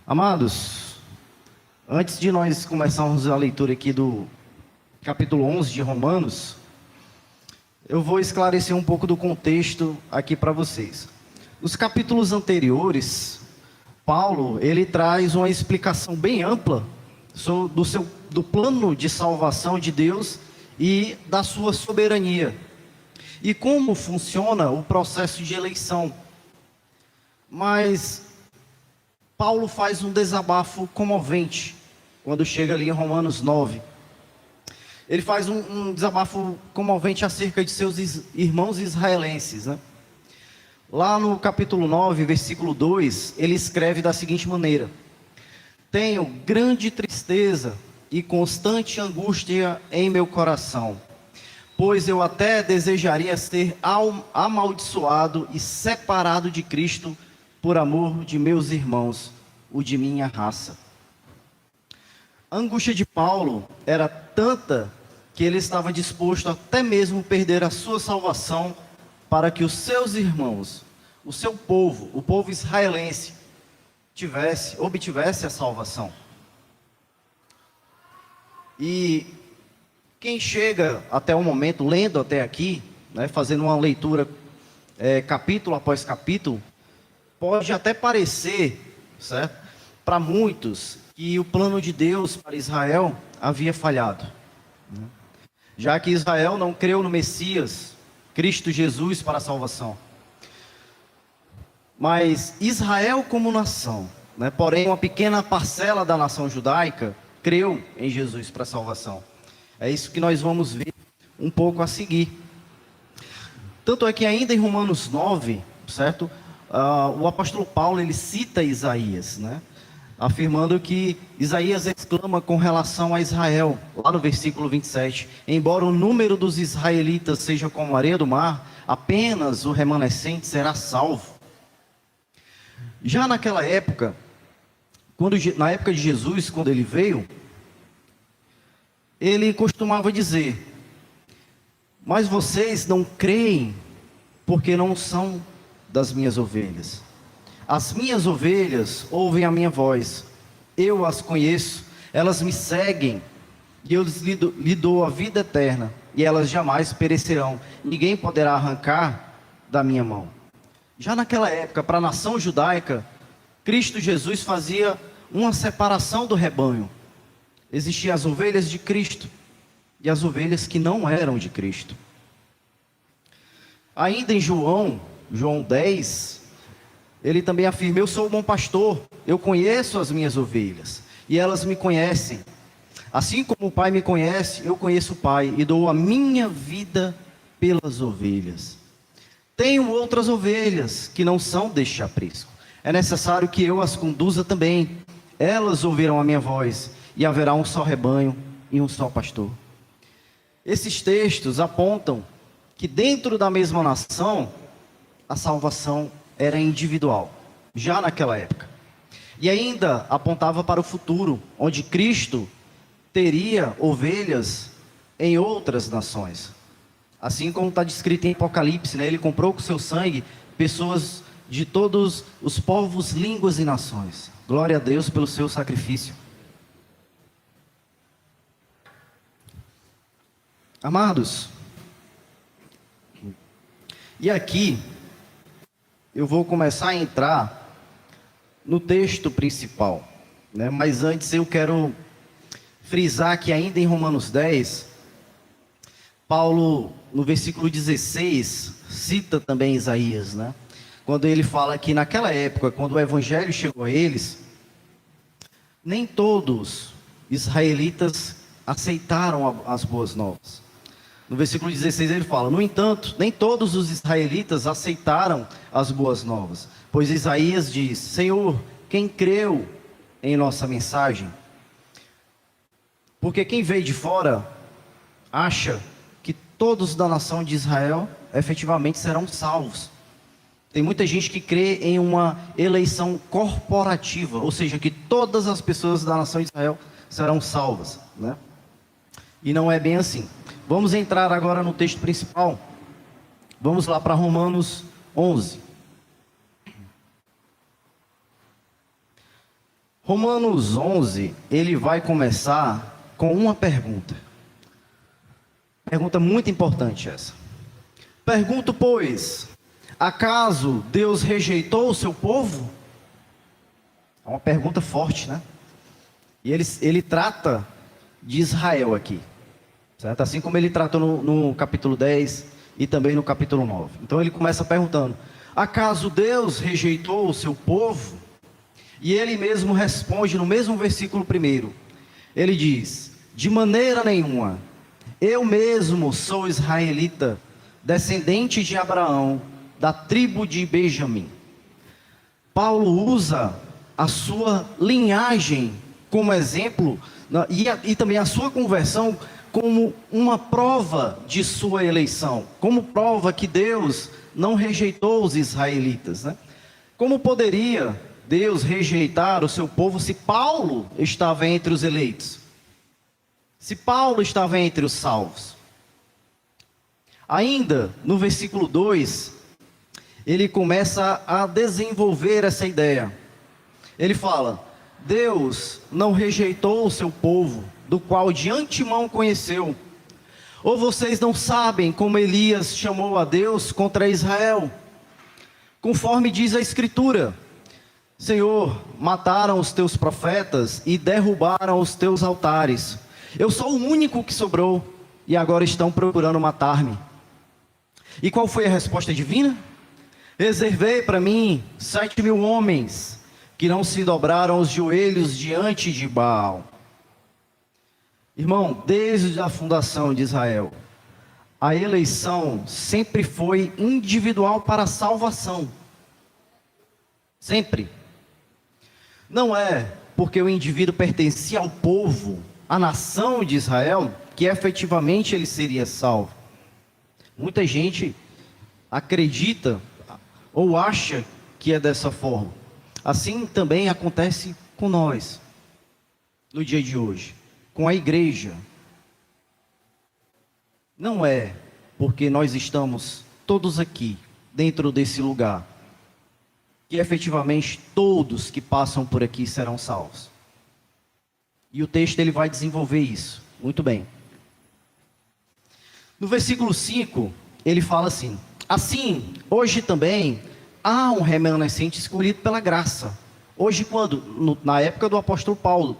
Amados, antes de nós começarmos a leitura aqui do capítulo 11 de Romanos, eu vou esclarecer um pouco do contexto aqui para vocês. Nos capítulos anteriores, Paulo, ele traz uma explicação bem ampla do plano de salvação de Deus e da sua soberania. E como funciona o processo de eleição. Mas Paulo faz um desabafo comovente quando chega ali em Romanos 9. Ele faz um desabafo comovente acerca de seus irmãos israelenses, né? Lá no capítulo 9, versículo 2, ele escreve da seguinte maneira: tenho grande tristeza e constante angústia em meu coração, pois eu até desejaria ser amaldiçoado e separado de Cristo por amor de meus irmãos, o de minha raça. A angústia de Paulo era tanta que ele estava disposto até mesmo perder a sua salvação para que os seus irmãos, o seu povo, o povo israelense, obtivesse a salvação. E quem chega até o momento, lendo até aqui, né, fazendo uma leitura capítulo após capítulo, pode até parecer, certo, para muitos, que o plano de Deus para Israel havia falhado, né? Já que Israel não creu no Messias, Cristo Jesus, para a salvação. Mas Israel como nação, né, porém uma pequena parcela da nação judaica, creu em Jesus para a salvação. É isso que nós vamos ver um pouco a seguir. Tanto é que ainda em Romanos 9, certo? O apóstolo Paulo, ele cita Isaías, né? Afirmando que Isaías exclama com relação a Israel, lá no versículo 27, embora o número dos israelitas seja como a areia do mar, apenas o remanescente será salvo. Já naquela época, na época de Jesus, quando ele veio, ele costumava dizer: mas vocês não creem porque não são das minhas ovelhas. As minhas ovelhas ouvem a minha voz, eu as conheço, elas me seguem, e eu lhe dou a vida eterna, e elas jamais perecerão, ninguém poderá arrancar da minha mão. Já naquela época, para a nação judaica, Cristo Jesus fazia uma separação do rebanho. Existiam as ovelhas de Cristo e as ovelhas que não eram de Cristo. Ainda em João 10, ele também afirma: eu sou o bom pastor, eu conheço as minhas ovelhas, e elas me conhecem. Assim como o Pai me conhece, eu conheço o Pai, e dou a minha vida pelas ovelhas. Tenho outras ovelhas que não são deste aprisco. É necessário que eu as conduza também. Elas ouvirão a minha voz, e haverá um só rebanho e um só pastor. Esses textos apontam que dentro da mesma nação, a salvação era individual, já naquela época. E ainda apontava para o futuro, onde Cristo teria ovelhas em outras nações. Assim como está descrito em Apocalipse, né? Ele comprou com seu sangue pessoas de todos os povos, línguas e nações. Glória a Deus pelo seu sacrifício. Amados, e aqui eu vou começar a entrar no texto principal, né? Mas antes eu quero frisar que ainda em Romanos 10, Paulo, no versículo 16, cita também Isaías, né? Quando ele fala que naquela época, quando o evangelho chegou a eles, nem todos israelitas aceitaram as boas novas. No versículo 16 ele fala: no entanto, nem todos os israelitas aceitaram as boas novas, pois Isaías diz: Senhor, quem creu em nossa mensagem? Porque quem veio de fora acha que todos da nação de Israel efetivamente serão salvos. Tem muita gente que crê em uma eleição corporativa, ou seja, que todas as pessoas da nação de Israel serão salvas, né? E não é bem assim. Vamos entrar agora no texto principal. Vamos lá para Romanos 11. Romanos 11, ele vai começar com uma pergunta. Pergunta muito importante essa. Pergunto, pois, acaso Deus rejeitou o seu povo? É uma pergunta forte, né? E ele trata de Israel aqui, certo? Assim como ele tratou no capítulo 10 e também no capítulo 9. Então ele começa perguntando: acaso Deus rejeitou o seu povo? E ele mesmo responde no mesmo versículo 1. Ele diz: de maneira nenhuma, eu mesmo sou israelita, descendente de Abraão, da tribo de Benjamim. Paulo usa a sua linhagem como exemplo, e também a sua conversão como uma prova de sua eleição, como prova que Deus não rejeitou os israelitas, né? Como poderia Deus rejeitar o seu povo se Paulo estava entre os eleitos? Se Paulo estava entre os salvos? Ainda no versículo 2, ele começa a desenvolver essa ideia. Ele fala: Deus não rejeitou o seu povo, do qual de antemão conheceu. Ou vocês não sabem como Elias chamou a Deus contra Israel? Conforme diz a Escritura: Senhor, mataram os teus profetas e derrubaram os teus altares. Eu sou o único que sobrou e agora estão procurando matar-me. E qual foi a resposta divina? Reservei para mim 7.000 homens que não se dobraram os joelhos diante de Baal. Irmão, desde a fundação de Israel, a eleição sempre foi individual para a salvação. Sempre. Não é porque o indivíduo pertencia ao povo, à nação de Israel, que efetivamente ele seria salvo. Muita gente acredita ou acha que é dessa forma. Assim também acontece com nós, no dia de hoje, com a igreja. Não é porque nós estamos todos aqui, dentro desse lugar, que efetivamente todos que passam por aqui serão salvos. E o texto ele vai desenvolver isso, muito bem. No versículo 5, ele fala assim: assim, hoje também há um remanescente escolhido pela graça. Hoje quando? Na época do apóstolo Paulo.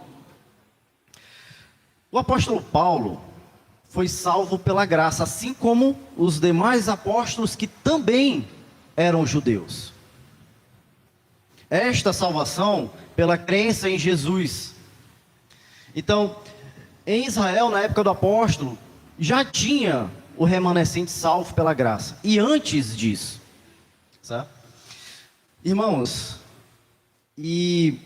O apóstolo Paulo foi salvo pela graça, assim como os demais apóstolos que também eram judeus. Esta salvação pela crença em Jesus. Então, em Israel, na época do apóstolo, já tinha o remanescente salvo pela graça. E antes disso, certo? Irmãos, e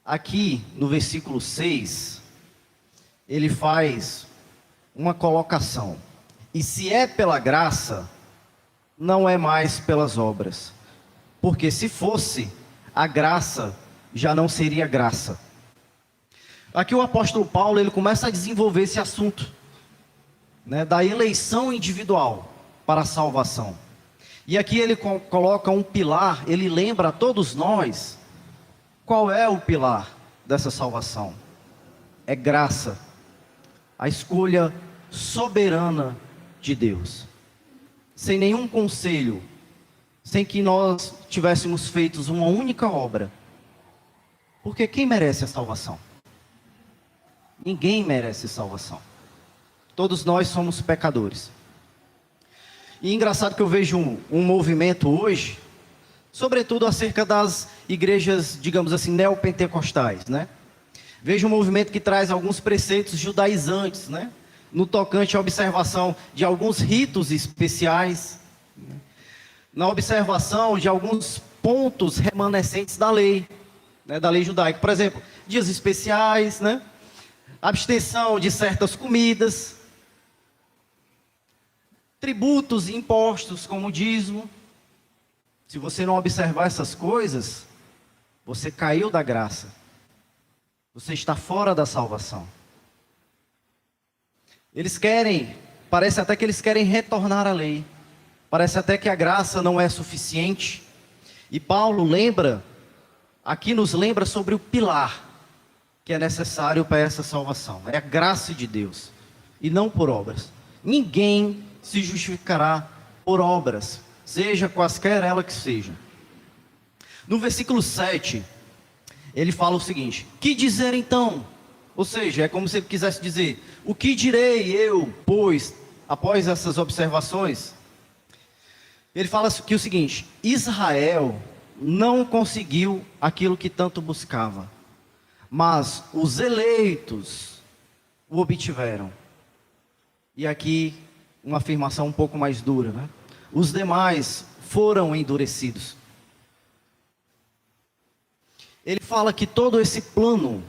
aqui no versículo 6, ele faz uma colocação: e se é pela graça, não é mais pelas obras, porque se fosse, a graça já não seria graça. Aqui o apóstolo Paulo ele começa a desenvolver esse assunto, né, da eleição individual para a salvação. E aqui ele coloca um pilar, ele lembra a todos nós qual é o pilar dessa salvação. É graça, a escolha soberana de Deus, sem nenhum conselho, sem que nós tivéssemos feito uma única obra. Porque quem merece a salvação? Ninguém merece salvação. Todos nós somos pecadores. E engraçado que eu vejo um movimento hoje, sobretudo acerca das igrejas, digamos assim, neopentecostais, né? Vejo um movimento que traz alguns preceitos judaizantes, né? No tocante à observação de alguns ritos especiais, né? Na observação de alguns pontos remanescentes da lei, né? Da lei judaica. Por exemplo, dias especiais, né? Abstenção de certas comidas, tributos e impostos como o dízimo. Se você não observar essas coisas, você caiu da graça. Você está fora da salvação. Eles querem, parece até que eles querem retornar à lei. Parece até que a graça não é suficiente. E Paulo lembra aqui nos lembra sobre o pilar que é necessário para essa salvação. É a graça de Deus, e não por obras. Ninguém se justificará por obras, seja quaisquer ela que sejam. No versículo 7, ele fala o seguinte: que dizer então? Ou seja, é como se ele quisesse dizer: o que direi eu, pois, após essas observações? Ele fala que o seguinte: Israel não conseguiu aquilo que tanto buscava, mas os eleitos o obtiveram. E aqui uma afirmação um pouco mais dura, né? Os demais foram endurecidos. Ele fala que todo esse plano,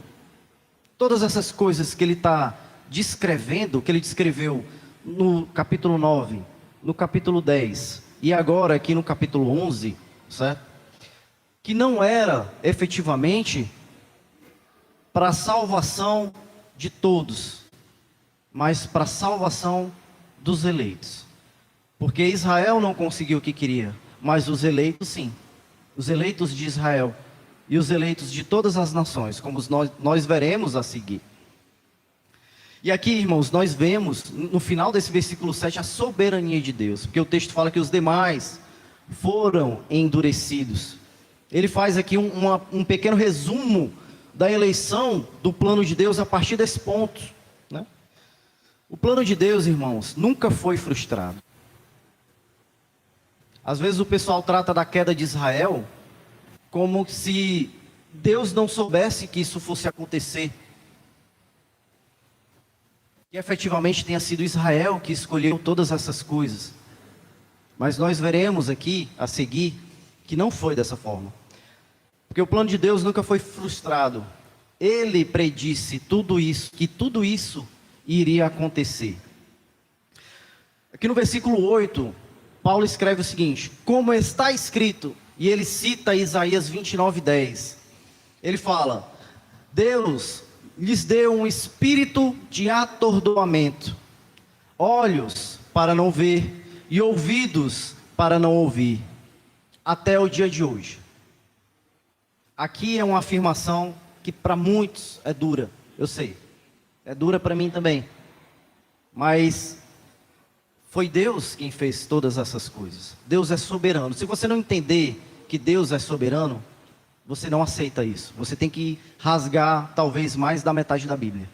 todas essas coisas que ele está descrevendo, que ele descreveu no capítulo 9, no capítulo 10 e agora aqui no capítulo 11, certo? Que não era efetivamente para a salvação de todos, mas para a salvação dos eleitos. Porque Israel não conseguiu o que queria, mas os eleitos sim. Os eleitos de Israel e os eleitos de todas as nações, como nós veremos a seguir. E aqui, irmãos, nós vemos no final desse versículo 7 a soberania de Deus, porque o texto fala que os demais foram endurecidos. Ele faz aqui um pequeno resumo da eleição do plano de Deus a partir desse ponto, né? O plano de Deus, irmãos, nunca foi frustrado. Às vezes o pessoal trata da queda de Israel como se Deus não soubesse que isso fosse acontecer. Que efetivamente tenha sido Israel que escolheu todas essas coisas. Mas nós veremos aqui, a seguir, que não foi dessa forma. Porque o plano de Deus nunca foi frustrado. Ele predisse tudo isso, que tudo isso iria acontecer. Aqui no versículo 8, Paulo escreve o seguinte: como está escrito, e ele cita Isaías 29:10. Ele fala: Deus lhes deu um espírito de atordoamento, olhos para não ver e ouvidos para não ouvir, até o dia de hoje. Aqui é uma afirmação que para muitos é dura, eu sei, é dura para mim também, mas foi Deus quem fez todas essas coisas. Deus é soberano. Se você não entender que Deus é soberano, você não aceita isso. Você tem que rasgar talvez mais da metade da Bíblia.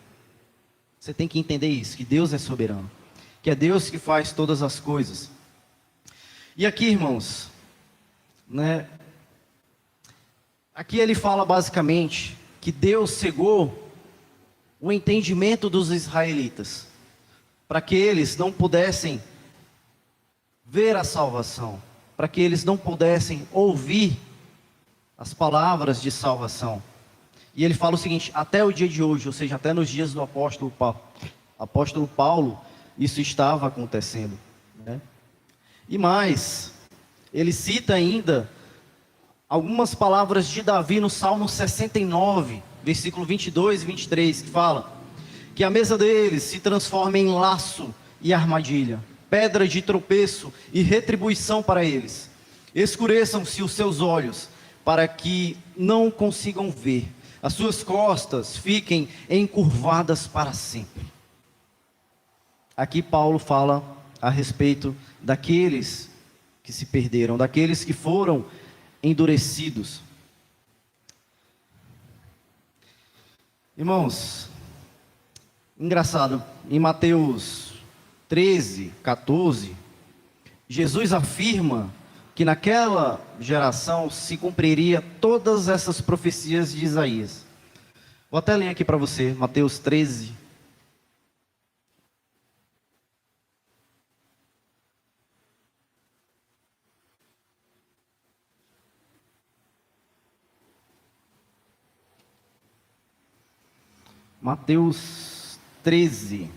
Você tem que entender isso, que Deus é soberano, que é Deus que faz todas as coisas. E aqui, irmãos, né? Aqui ele fala basicamente que Deus cegou o entendimento dos israelitas, para que eles não pudessem ver a salvação, para que eles não pudessem ouvir as palavras de salvação. E ele fala o seguinte: até o dia de hoje, ou seja, até nos dias do apóstolo Paulo, isso estava acontecendo, né? E mais, ele cita ainda algumas palavras de Davi no Salmo 69, versículo 22 e 23, que fala que a mesa deles se transforma em laço e armadilha, pedra de tropeço e retribuição para eles. Escureçam-se os seus olhos, para que não consigam ver, as suas costas fiquem encurvadas para sempre. Aqui Paulo fala a respeito daqueles que se perderam, daqueles que foram endurecidos. Irmãos, engraçado, em Mateus 13, 14, Jesus afirma que naquela geração se cumpriria todas essas profecias de Isaías. Vou até ler aqui para você, Mateus 13. Mateus 13,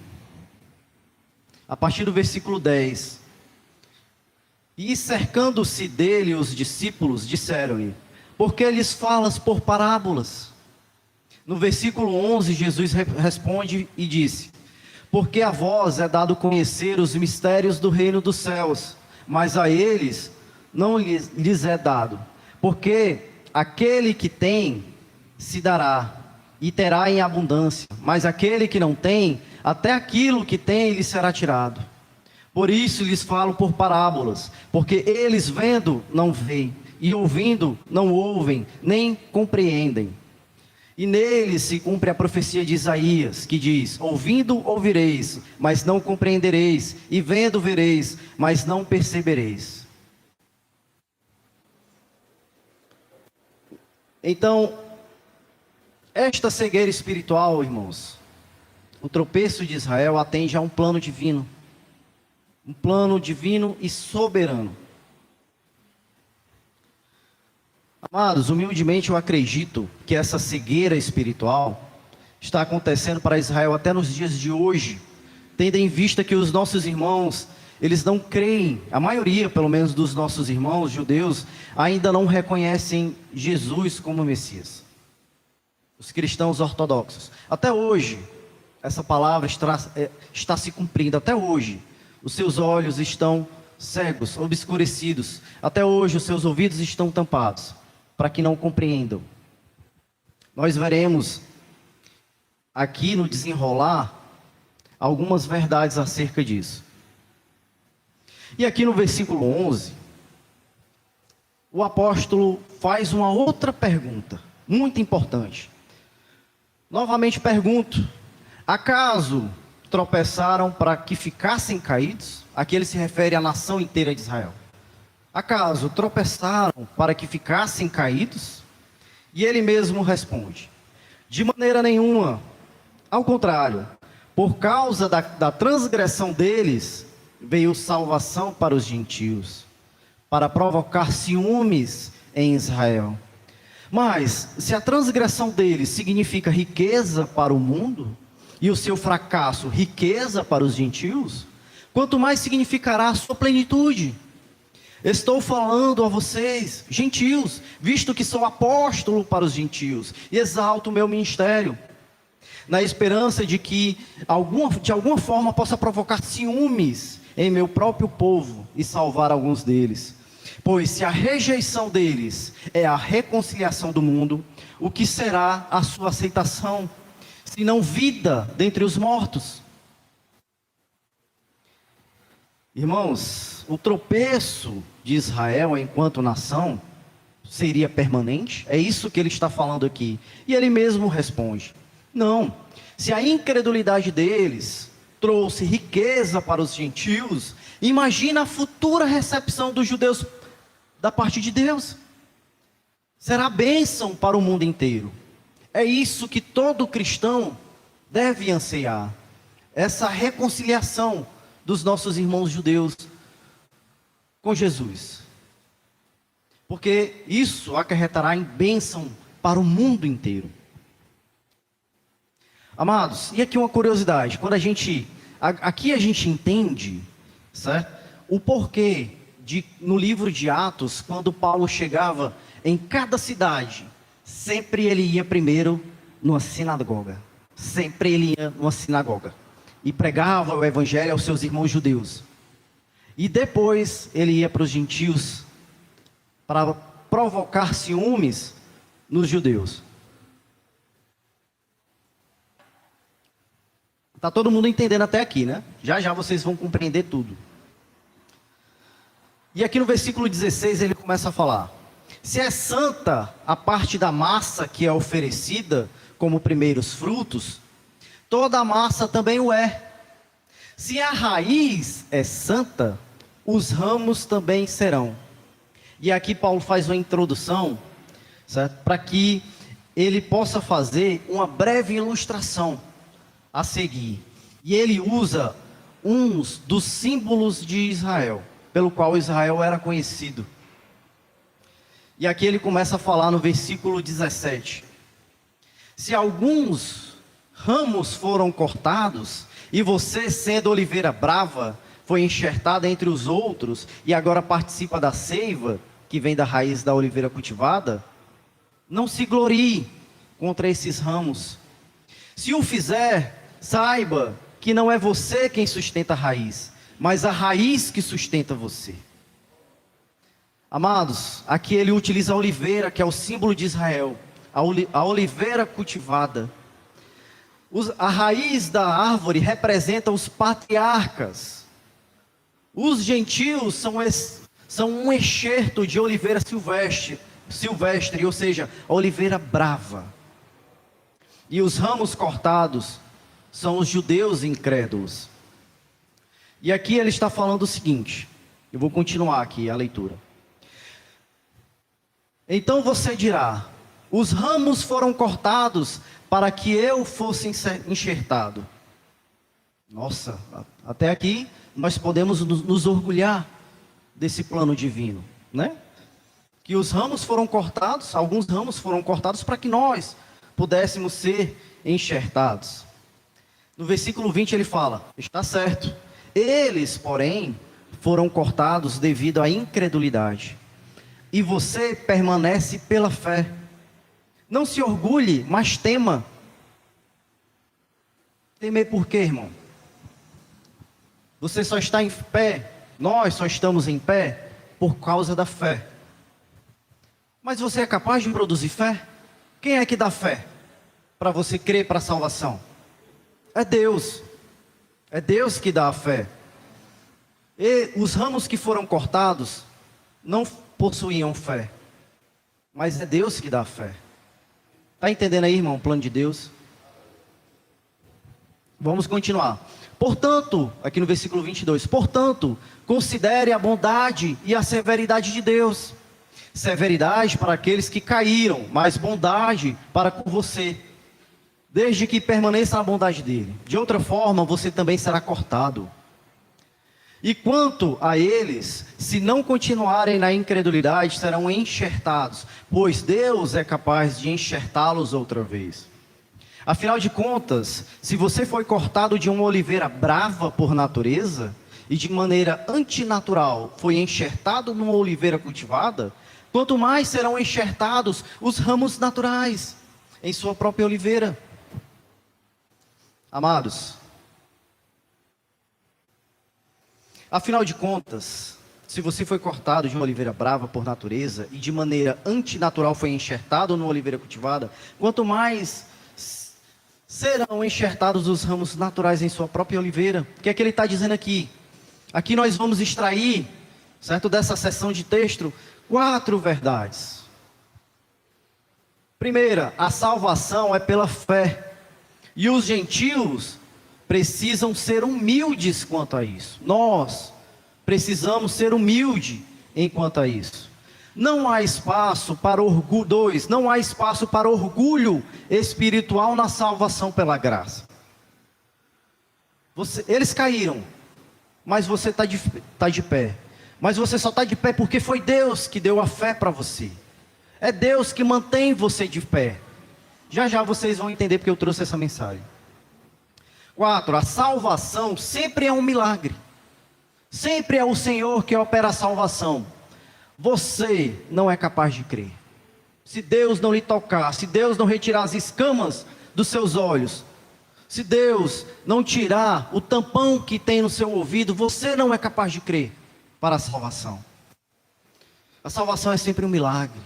a partir do versículo 10. E cercando-se dele os discípulos, disseram-lhe: por que lhes falas por parábolas? No versículo 11, Jesus responde e disse: porque a vós é dado conhecer os mistérios do reino dos céus, mas a eles não lhes é dado, porque aquele que tem se dará e terá em abundância, mas aquele que não tem, até aquilo que tem lhe será tirado. Por isso lhes falo por parábolas, porque eles vendo não veem, e ouvindo não ouvem, nem compreendem. E neles se cumpre a profecia de Isaías, que diz: ouvindo ouvireis, mas não compreendereis, e vendo vereis, mas não percebereis. Então, esta cegueira espiritual, irmãos, o tropeço de Israel atende a um plano divino e soberano. Amados, humildemente eu acredito que essa cegueira espiritual está acontecendo para Israel até nos dias de hoje, tendo em vista que os nossos irmãos, eles não creem, a maioria pelo menos dos nossos irmãos judeus, ainda não reconhecem Jesus como Messias. Os cristãos ortodoxos. Até hoje, essa palavra está se cumprindo, até hoje. Os seus olhos estão cegos, obscurecidos. Até hoje os seus ouvidos estão tampados, para que não compreendam. Nós veremos aqui no desenrolar algumas verdades acerca disso. E aqui no versículo 11, o apóstolo faz uma outra pergunta, muito importante. Novamente pergunto: acaso tropeçaram para que ficassem caídos? Aqui ele se refere à nação inteira de Israel. Acaso tropeçaram para que ficassem caídos? E ele mesmo responde: de maneira nenhuma. Ao contrário, por causa da transgressão deles, veio salvação para os gentios, para provocar ciúmes em Israel. Mas, se a transgressão deles significa riqueza para o mundo, e o seu fracasso riqueza para os gentios, quanto mais significará a sua plenitude? Estou falando a vocês, gentios, visto que sou apóstolo para os gentios, e exalto o meu ministério, na esperança de que, de alguma forma, possa provocar ciúmes em meu próprio povo, e salvar alguns deles. Pois se a rejeição deles é a reconciliação do mundo, o que será a sua aceitação, se não vida dentre os mortos? Irmãos, o tropeço de Israel enquanto nação seria permanente? É isso que ele está falando aqui. E ele mesmo responde: não. Se a incredulidade deles trouxe riqueza para os gentios, imagina a futura recepção dos judeus da parte de Deus. Será bênção para o mundo inteiro. É isso que todo cristão deve ansiar. Essa reconciliação dos nossos irmãos judeus com Jesus. Porque isso acarretará em bênção para o mundo inteiro. Amados, e aqui uma curiosidade. Quando aqui a gente entende, certo? O porquê no livro de Atos, quando Paulo chegava em cada cidade, sempre ele ia primeiro numa sinagoga. Sempre ele ia numa sinagoga e pregava o evangelho aos seus irmãos judeus. E depois ele ia para os gentios para provocar ciúmes nos judeus. Está todo mundo entendendo até aqui, né? Já já vocês vão compreender tudo. E aqui no versículo 16 ele começa a falar: se é santa a parte da massa que é oferecida como primeiros frutos, toda a massa também o é. Se a raiz é santa, os ramos também serão. E aqui Paulo faz uma introdução, certo? Para que ele possa fazer uma breve ilustração a seguir. E ele usa uns dos símbolos de Israel, pelo qual Israel era conhecido. E aqui ele começa a falar no versículo 17: se alguns ramos foram cortados, e você, sendo oliveira brava, foi enxertada entre os outros, e agora participa da seiva, que vem da raiz da oliveira cultivada, não se glorie contra esses ramos. Se o fizer, saiba que não é você quem sustenta a raiz, mas a raiz que sustenta você. Amados, aqui ele utiliza a oliveira, que é o símbolo de Israel, a oliveira cultivada. A raiz da árvore representa os patriarcas. Os gentios são um enxerto de oliveira silvestre, ou seja, a oliveira brava. E os ramos cortados são os judeus incrédulos. E aqui ele está falando o seguinte, eu vou continuar aqui a leitura. Então você dirá: os ramos foram cortados para que eu fosse enxertado. Nossa, até aqui nós podemos nos orgulhar desse plano divino, né? Que os ramos foram cortados, alguns ramos foram cortados para que nós pudéssemos ser enxertados. No versículo 20 ele fala: está certo, eles, porém, foram cortados devido à incredulidade, e você permanece pela fé. Não se orgulhe, mas tema. Temer por quê, irmão? Você só está em pé, nós só estamos em pé por causa da fé. Mas você é capaz de produzir fé? Quem é que dá fé para você crer para a salvação? É Deus. É Deus que dá a fé. E os ramos que foram cortados não possuíam fé, mas é Deus que dá a fé. Está entendendo aí, irmão, o plano de Deus? Vamos continuar. Portanto, aqui no versículo 22, portanto, considere a bondade e a severidade de Deus. Severidade para aqueles que caíram, mas bondade para com você, desde que permaneça na bondade dele. De outra forma, você também será cortado. E quanto a eles, se não continuarem na incredulidade, serão enxertados, pois Deus é capaz de enxertá-los outra vez. Afinal de contas, se você foi cortado de uma oliveira brava por natureza, e de maneira antinatural foi enxertado numa oliveira cultivada, quanto mais serão enxertados os ramos naturais em sua própria oliveira. Amados, afinal de contas, se você foi cortado de uma oliveira brava por natureza e de maneira antinatural foi enxertado numa oliveira cultivada, quanto mais serão enxertados os ramos naturais em sua própria oliveira. O que é que ele está dizendo aqui? Aqui nós vamos extrair, certo, dessa seção de texto, 4 verdades. Primeira, a salvação é pela fé. E os gentios precisam ser humildes quanto a isso. Nós precisamos ser humildes enquanto a isso. Não há espaço para orgulho. 2, não há espaço para orgulho espiritual na salvação pela graça. Eles caíram, mas você está de pé. Mas você só está de pé porque foi Deus que deu a fé para você. É Deus que mantém você de pé. Já já vocês vão entender porque eu trouxe essa mensagem. 4, a salvação sempre é um milagre. Sempre é o Senhor que opera a salvação. Você não é capaz de crer. Se Deus não lhe tocar, se Deus não retirar as escamas dos seus olhos, se Deus não tirar o tampão que tem no seu ouvido, você não é capaz de crer para a salvação. A salvação é sempre um milagre.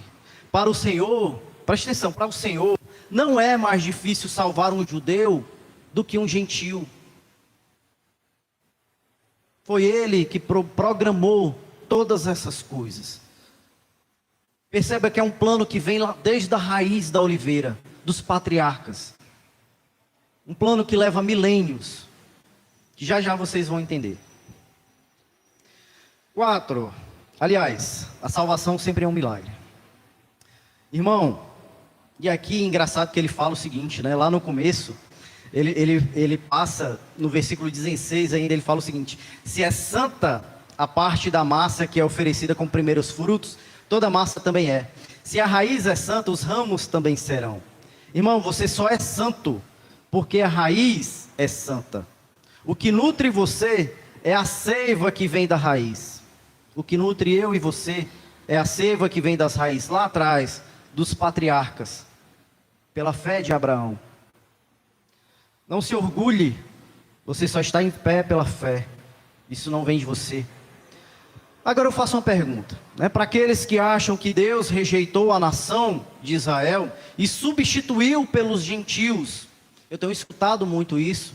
Para o Senhor, preste atenção, para o Senhor, não é mais difícil salvar um judeu do que um gentio. Foi Ele que programou todas essas coisas. Perceba que é um plano que vem lá desde a raiz da oliveira, dos patriarcas. Um plano que leva milênios, que já já vocês vão entender. 4, aliás, a salvação sempre é um milagre. Irmão, e aqui engraçado que ele fala o seguinte, né? Lá no começo, ele passa, no versículo 16 ainda, ele fala o seguinte: se é santa a parte da massa que é oferecida com primeiros frutos, toda a massa também é. Se a raiz é santa, os ramos também serão. Irmão, você só é santo porque a raiz é santa. O que nutre você é a seiva que vem da raiz. O que nutre eu e você é a seiva que vem das raízes lá atrás, dos patriarcas, pela fé de Abraão. Não se orgulhe, você só está em pé pela fé. Isso não vem de você. Agora eu faço uma pergunta, né? Para aqueles que acham que Deus rejeitou a nação de Israel e substituiu pelos gentios. Eu tenho escutado muito isso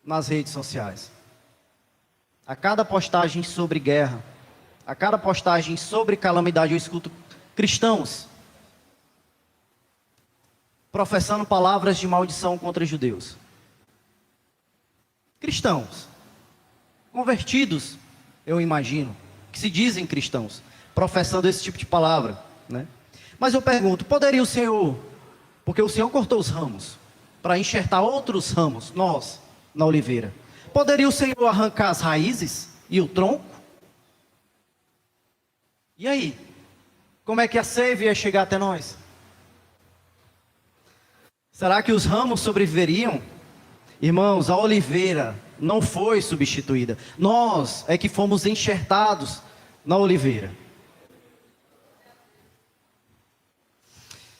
nas redes sociais. A cada postagem sobre guerra, a cada postagem sobre calamidade, eu escuto cristãos professando palavras de maldição contra judeus. Cristãos, convertidos, eu imagino, que se dizem cristãos, professando esse tipo de palavra, né? Mas eu pergunto, poderia o Senhor, porque o Senhor cortou os ramos, para enxertar outros ramos, nós, na oliveira, poderia o Senhor arrancar as raízes e o tronco? E aí? Como é que a seiva ia chegar até nós? Será que os ramos sobreviveriam? Irmãos, a oliveira não foi substituída. Nós é que fomos enxertados na oliveira.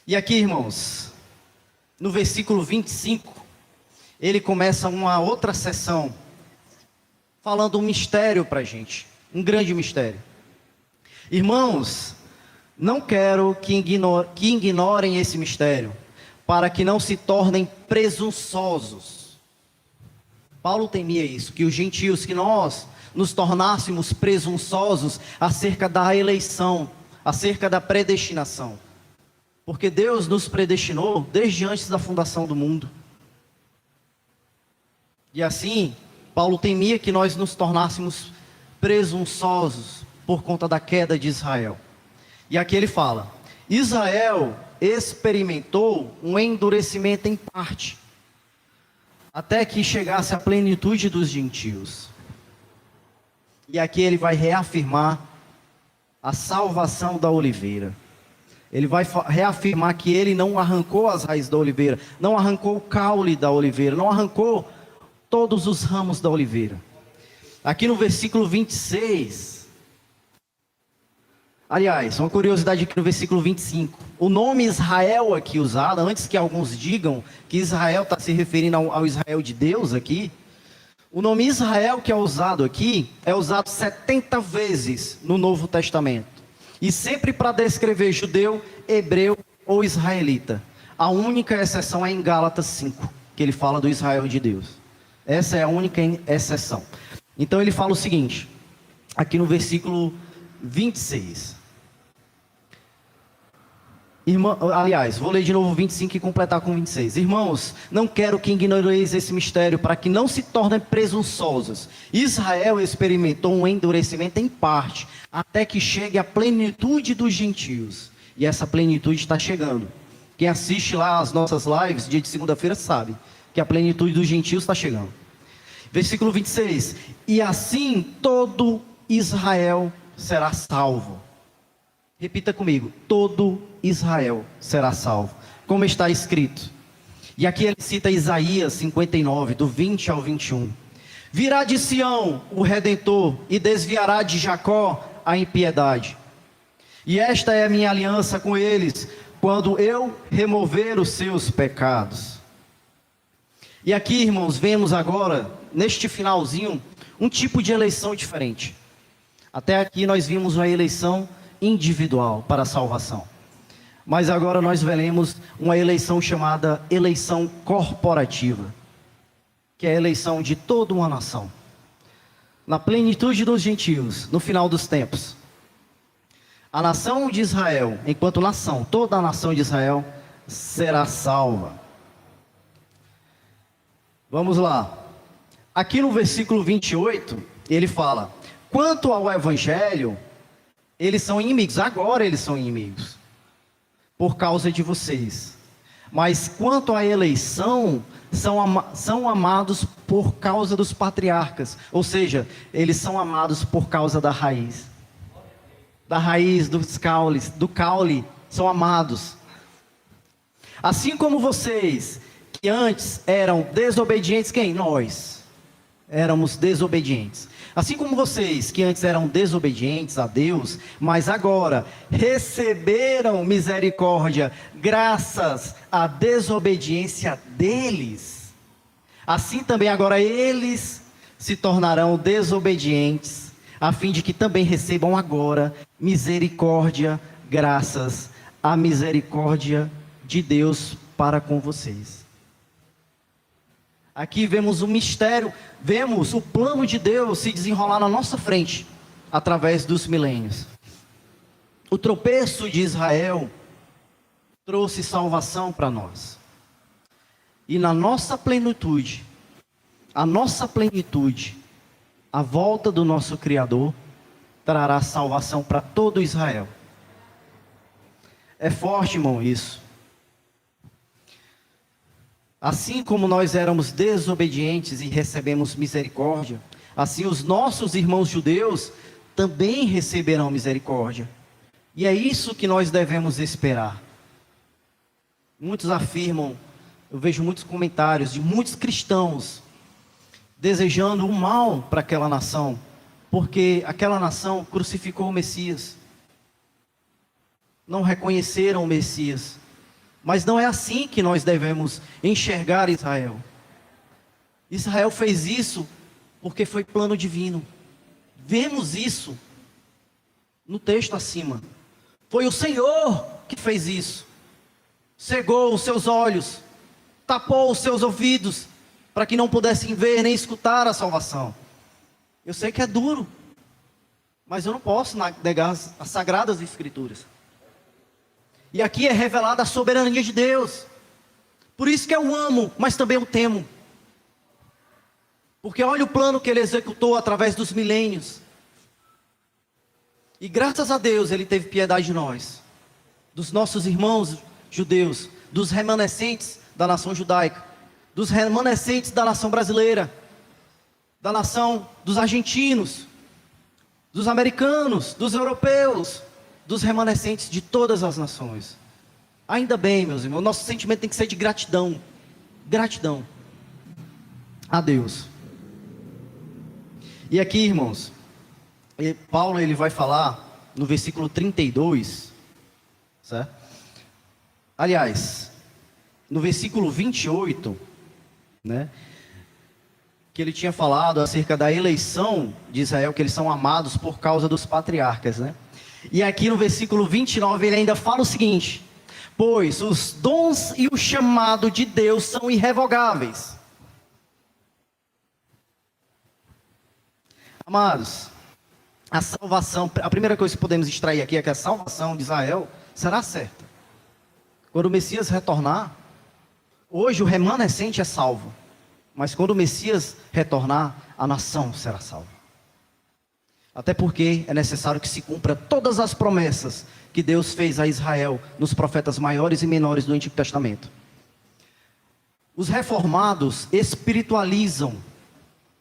E aqui, irmãos, no versículo 25, ele começa uma outra sessão, falando um mistério para a gente, um grande mistério. Irmãos, não quero que ignorem esse mistério, para que não se tornem presunçosos. Paulo temia isso, que os gentios, que nós nos tornássemos presunçosos acerca da eleição, acerca da predestinação. Porque Deus nos predestinou desde antes da fundação do mundo. E assim, Paulo temia que nós nos tornássemos presunçosos por conta da queda de Israel. E aqui ele fala, Israel experimentou um endurecimento em parte, até que chegasse a plenitude dos gentios. E aqui ele vai reafirmar a salvação da oliveira. Ele vai reafirmar que ele não arrancou as raízes da oliveira, não arrancou o caule da oliveira, não arrancou todos os ramos da oliveira. Aqui no versículo 26, aliás, uma curiosidade aqui no versículo 25. O nome Israel aqui usado, antes que alguns digam que Israel está se referindo ao Israel de Deus aqui, o nome Israel que é usado aqui, é usado 70 vezes no Novo Testamento. E sempre para descrever judeu, hebreu ou israelita. A única exceção é em Gálatas 5, que ele fala do Israel de Deus. Essa é a única exceção. Então ele fala o seguinte, aqui no versículo 26. Aliás, vou ler de novo 25 e completar com 26. Irmãos, não quero que ignoreis esse mistério, para que não se tornem presunçosos. Israel experimentou um endurecimento em parte, até que chegue a plenitude dos gentios. E essa plenitude está chegando. Quem assiste lá as nossas lives, dia de segunda-feira, sabe que a plenitude dos gentios está chegando. Versículo 26. E assim todo Israel será salvo. Repita comigo, todo Israel será salvo, como está escrito. E aqui ele cita Isaías 59, do 20 ao 21. Virá de Sião o Redentor, e desviará de Jacó a impiedade. E esta é a minha aliança com eles, quando eu remover os seus pecados. E aqui, irmãos, vemos agora, neste finalzinho, um tipo de eleição diferente. Até aqui nós vimos uma eleição individual para a salvação. Mas agora nós veremos uma eleição chamada eleição corporativa, que é a eleição de toda uma nação. Na plenitude dos gentios, no final dos tempos, a nação de Israel, enquanto nação, toda a nação de Israel será salva. Vamos lá. Aqui no versículo 28, ele fala, quanto ao evangelho, eles são inimigos, agora eles são inimigos, por causa de vocês. Mas quanto à eleição, são amados por causa dos patriarcas. Ou seja, eles são amados por causa da raiz. Da raiz, dos caules, do caule, são amados. Assim como vocês, que antes eram desobedientes, quem? Nós éramos desobedientes. Assim como vocês, que antes eram desobedientes a Deus, mas agora receberam misericórdia graças à desobediência deles, assim também agora eles se tornarão desobedientes a fim de que também recebam agora misericórdia, graças à misericórdia de Deus para com vocês. Aqui vemos o mistério, vemos o plano de Deus se desenrolar na nossa frente, através dos milênios. O tropeço de Israel trouxe salvação para nós. E na nossa plenitude, a volta do nosso Criador, trará salvação para todo Israel. É forte, irmão, isso. Assim como nós éramos desobedientes e recebemos misericórdia, assim os nossos irmãos judeus também receberão misericórdia. E é isso que nós devemos esperar. Muitos afirmam, eu vejo muitos comentários de muitos cristãos desejando o mal para aquela nação, porque aquela nação crucificou o Messias. Não reconheceram o Messias. Mas não é assim que nós devemos enxergar Israel. Israel fez isso porque foi plano divino. Vemos isso no texto acima. Foi o Senhor que fez isso. Cegou os seus olhos, tapou os seus ouvidos, para que não pudessem ver nem escutar a salvação. Eu sei que é duro, mas eu não posso negar as sagradas escrituras. E aqui é revelada a soberania de Deus. Por isso que eu amo, mas também eu temo. Porque olha o plano que ele executou através dos milênios. E graças a Deus ele teve piedade de nós, dos nossos irmãos judeus, dos remanescentes da nação judaica, dos remanescentes da nação brasileira, da nação dos argentinos, dos americanos, dos europeus, dos remanescentes de todas as nações. Ainda bem, meus irmãos, nosso sentimento tem que ser de gratidão. Gratidão a Deus. E aqui, irmãos, Paulo ele vai falar no versículo 32, certo? Aliás, no versículo 28, né? Que ele tinha falado acerca da eleição de Israel, que eles são amados por causa dos patriarcas, né? E aqui no versículo 29 ele ainda fala o seguinte: pois os dons e o chamado de Deus são irrevogáveis. Amados, a salvação, a primeira coisa que podemos extrair aqui é que a salvação de Israel será certa. Quando o Messias retornar, hoje o remanescente é salvo, mas quando o Messias retornar, a nação será salva. Até porque é necessário que se cumpra todas as promessas que Deus fez a Israel nos profetas maiores e menores do Antigo Testamento. Os reformados espiritualizam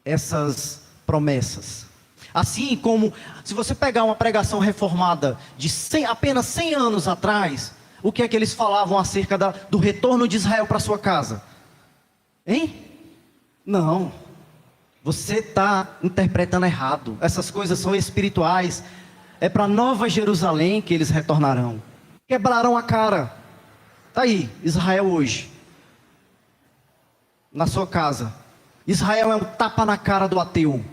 essas promessas. Assim como, se você pegar uma pregação reformada de apenas 100 anos atrás, o que é que eles falavam acerca do retorno de Israel para sua casa? Hein? Não. Você está interpretando errado. Essas coisas são espirituais. É para Nova Jerusalém que eles retornarão. Quebraram a cara. Está aí, Israel hoje, na sua casa. Israel é um tapa na cara do ateu.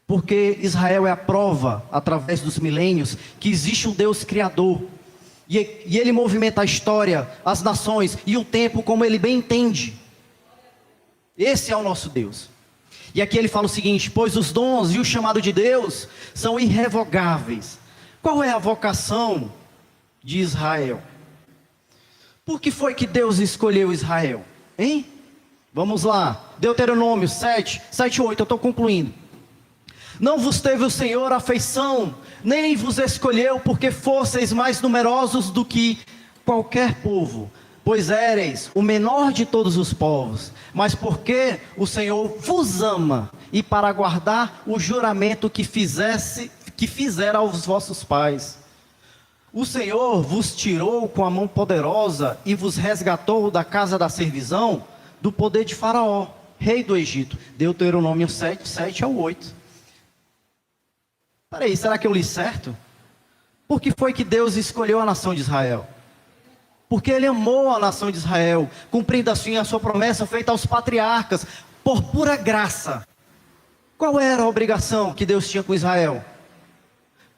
Porque Israel é a prova, através dos milênios, que existe um Deus criador. E ele movimenta a história, as nações e o tempo como ele bem entende. Esse é o nosso Deus. E aqui ele fala o seguinte: pois os dons e o chamado de Deus são irrevogáveis. Qual é a vocação de Israel? Por que foi que Deus escolheu Israel? Hein? Vamos lá, Deuteronômio 7, 8, eu estou concluindo. Não vos teve o Senhor afeição, nem vos escolheu porque fosseis mais numerosos do que qualquer povo, pois éreis o menor de todos os povos, mas porque o Senhor vos ama, e para guardar o juramento que fizera aos vossos pais. O Senhor vos tirou com a mão poderosa e vos resgatou da casa da servidão, do poder de Faraó, rei do Egito. Deuteronômio 7, 7 ao 8. Peraí, será que eu li certo? Por que foi que Deus escolheu a nação de Israel? Porque Ele amou a nação de Israel, cumprindo assim a sua promessa feita aos patriarcas, por pura graça. Qual era a obrigação que Deus tinha com Israel?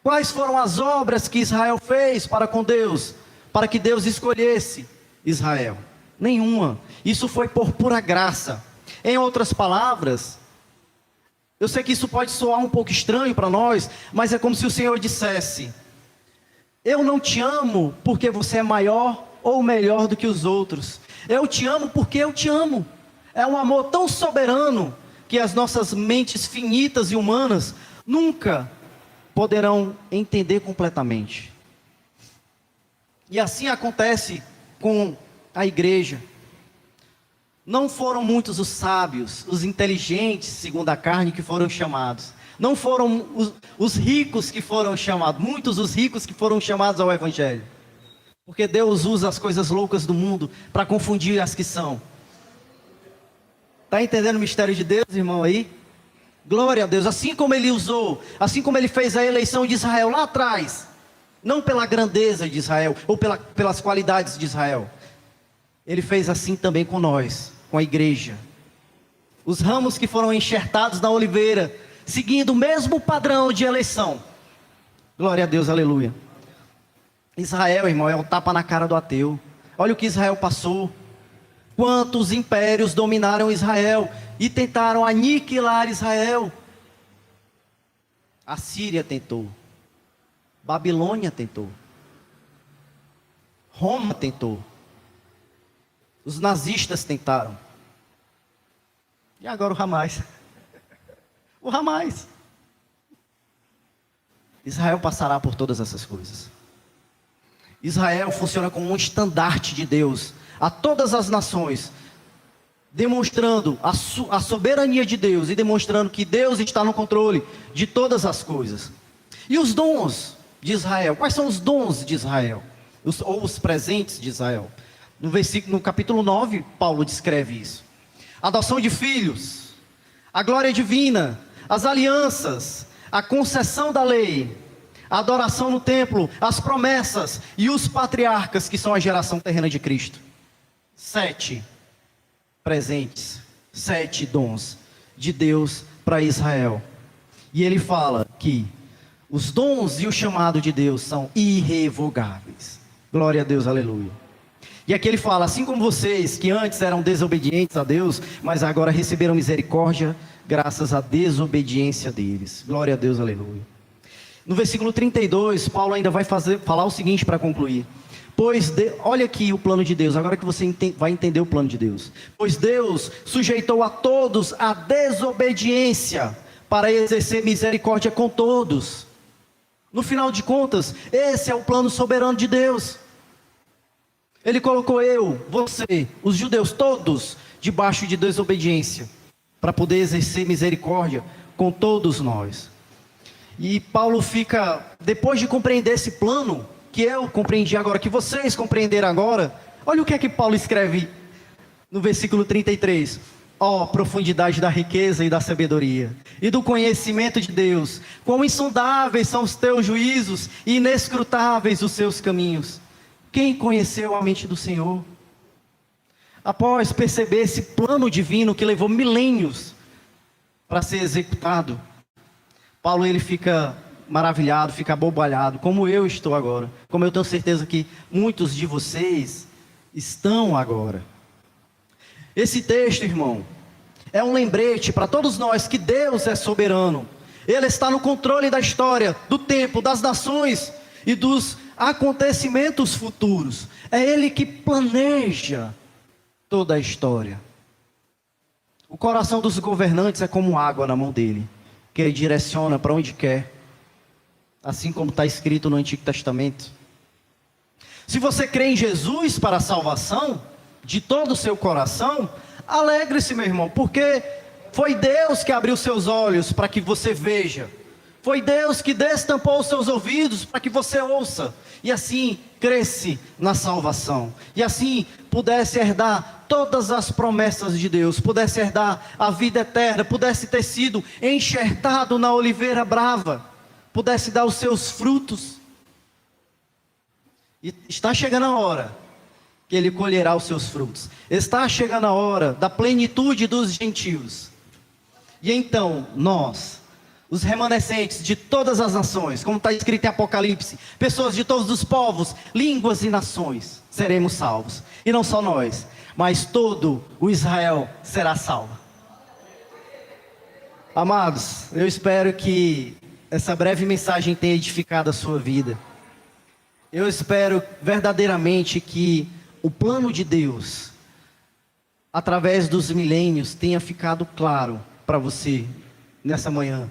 Quais foram as obras que Israel fez para com Deus, para que Deus escolhesse Israel? Nenhuma. Isso foi por pura graça. Em outras palavras, eu sei que isso pode soar um pouco estranho para nós, mas é como se o Senhor dissesse: eu não te amo porque você é maior ou melhor do que os outros. Eu te amo porque eu te amo. É um amor tão soberano que as nossas mentes finitas e humanas nunca poderão entender completamente. E assim acontece com a igreja. Não foram muitos os sábios, os inteligentes, segundo a carne, que foram chamados. Não foram os ricos que foram chamados, muitos os ricos que foram chamados ao Evangelho. Porque Deus usa as coisas loucas do mundo para confundir as que são. Está entendendo o mistério de Deus, irmão, aí? Glória a Deus. Assim como Ele usou, assim como Ele fez a eleição de Israel lá atrás, não pela grandeza de Israel, ou pelas qualidades de Israel, Ele fez assim também com nós, com a igreja. Os ramos que foram enxertados na oliveira, seguindo o mesmo padrão de eleição. Glória a Deus, aleluia. Israel, irmão, é um tapa na cara do ateu. Olha o que Israel passou. Quantos impérios dominaram Israel e tentaram aniquilar Israel? A Síria tentou, Babilônia tentou, Roma tentou, os nazistas tentaram, e agora o Hamas. O Hamas. Israel passará por todas essas coisas. Israel funciona como um estandarte de Deus a todas as nações, demonstrando a soberania de Deus e demonstrando que Deus está no controle de todas as coisas. E os dons de Israel? Quais são os dons de Israel? Ou os presentes de Israel? No capítulo 9, Paulo descreve isso. Adoção de filhos, a glória divina, as alianças, a concessão da lei, a adoração no templo, as promessas e os patriarcas, que são a geração terrena de Cristo. 7 presentes, 7 dons de Deus para Israel. E ele fala que os dons e o chamado de Deus são irrevogáveis. Glória a Deus, aleluia. E aqui ele fala: assim como vocês que antes eram desobedientes a Deus, mas agora receberam misericórdia graças à desobediência deles. Glória a Deus, aleluia. No versículo 32, Paulo ainda vai falar o seguinte para concluir. Olha aqui o plano de Deus, agora que você vai entender o plano de Deus. Pois Deus sujeitou a todos a desobediência para exercer misericórdia com todos. No final de contas, esse é o plano soberano de Deus. Ele colocou eu, você, os judeus todos debaixo de desobediência, para poder exercer misericórdia com todos nós. E Paulo fica, depois de compreender esse plano, que eu compreendi agora, que vocês compreenderam agora, olha o que é que Paulo escreve no versículo 33. Ó, profundidade da riqueza e da sabedoria, e do conhecimento de Deus, quão insondáveis são os teus juízos, e inescrutáveis os seus caminhos. Quem conheceu a mente do Senhor? Após perceber esse plano divino que levou milênios para ser executado, Paulo ele fica maravilhado, fica abobalhado, como eu estou agora, como eu tenho certeza que muitos de vocês estão agora. Esse texto, irmão, é um lembrete para todos nós que Deus é soberano. Ele está no controle da história, do tempo, das nações e dos acontecimentos futuros. É Ele que planeja toda a história. O coração dos governantes é como água na mão dele, que ele direciona para onde quer, assim como está escrito no Antigo Testamento. Se você crê em Jesus para a salvação, de todo o seu coração, alegre-se, meu irmão, porque foi Deus que abriu seus olhos para que você veja, foi Deus que destampou os seus ouvidos para que você ouça, e assim cresce na salvação, e assim pudesse herdar todas as promessas de Deus, pudesse herdar a vida eterna, pudesse ter sido enxertado na oliveira brava, pudesse dar os seus frutos. E está chegando a hora que ele colherá os seus frutos. Está chegando a hora da plenitude dos gentios. E então, nós, os remanescentes de todas as nações, como está escrito em Apocalipse, pessoas de todos os povos, línguas e nações, seremos salvos. E não só nós, mas todo o Israel será salvo. Amados, eu espero que essa breve mensagem tenha edificado a sua vida. Eu espero verdadeiramente que o plano de Deus, através dos milênios, tenha ficado claro para você nessa manhã.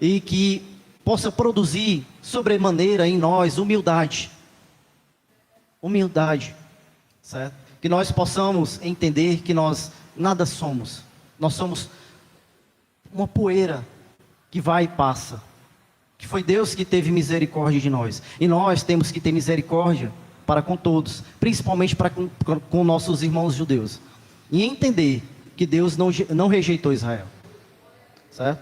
E que possa produzir sobremaneira em nós humildade. Humildade, certo? Que nós possamos entender que nós nada somos. Nós somos uma poeira que vai e passa. Que foi Deus que teve misericórdia de nós. E nós temos que ter misericórdia para com todos, principalmente para com nossos irmãos judeus. E entender que Deus não rejeitou Israel, certo?